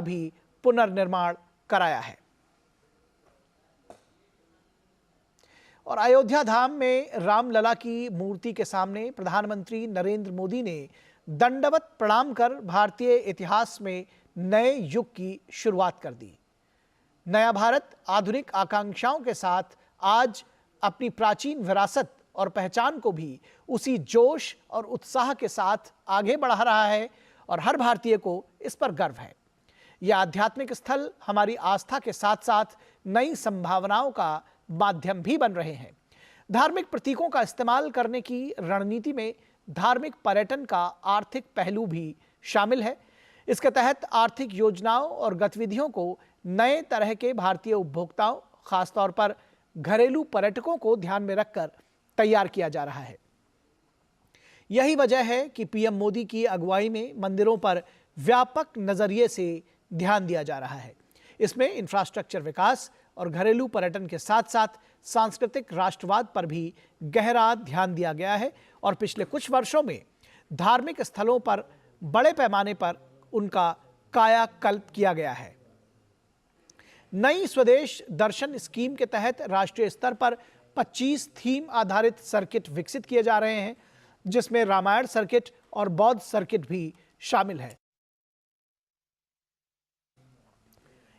भी पुनर्निर्माण कराया है। और अयोध्या धाम में रामलला की मूर्ति के सामने प्रधानमंत्री नरेंद्र मोदी ने दंडवत प्रणाम कर भारतीय इतिहास में नए युग की शुरुआत कर दी। नया भारत आधुनिक आकांक्षाओं के साथ आज अपनी प्राचीन विरासत और पहचान को भी उसी जोश और उत्साह के साथ आगे बढ़ा रहा है और हर भारतीय को इस पर गर्व है। यह आध्यात्मिक स्थल हमारी आस्था के साथ साथ नई संभावनाओं का माध्यम भी बन रहे हैं। धार्मिक प्रतीकों का इस्तेमाल करने की रणनीति में धार्मिक पर्यटन का आर्थिक पहलू भी शामिल है। इसके तहत आर्थिक योजनाओं और गतिविधियों को नए तरह के भारतीय उपभोक्ताओं, खासतौर पर घरेलू पर्यटकों को ध्यान में रखकर तैयार किया जा रहा है। यही वजह है कि पीएम मोदी की अगुवाई में मंदिरों पर व्यापक नजरिए से ध्यान दिया जा रहा है। इसमें इंफ्रास्ट्रक्चर विकास और घरेलू पर्यटन के साथ साथ सांस्कृतिक राष्ट्रवाद पर भी गहरा ध्यान दिया गया है और पिछले कुछ वर्षों में धार्मिक स्थलों पर बड़े पैमाने पर उनका कायाकल्प किया गया है। नई स्वदेश दर्शन स्कीम के तहत राष्ट्रीय स्तर पर 25 थीम आधारित सर्किट विकसित किए जा रहे हैं, जिसमें रामायण सर्किट और बौद्ध सर्किट भी शामिल है।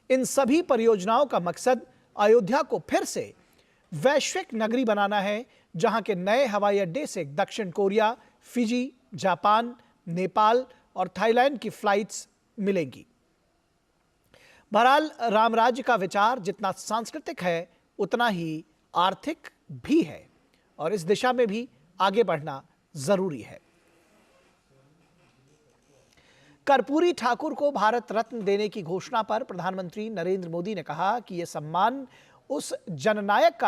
इन सभी परियोजनाओं का मकसद अयोध्या को फिर से वैश्विक नगरी बनाना है, जहां के नए हवाई अड्डे से दक्षिण कोरिया, फिजी, जापान, नेपाल और थाईलैंड की फ्लाइट्स मिलेंगी। बहरहाल रामराज्य का विचार जितना सांस्कृतिक है उतना ही आर्थिक भी है और इस दिशा में भी आगे बढ़ना जरूरी है। कर्पूरी ठाकुर को भारत रत्न देने की घोषणा पर प्रधानमंत्री नरेंद्र मोदी ने कहा कि यह सम्मान उस जननायक का है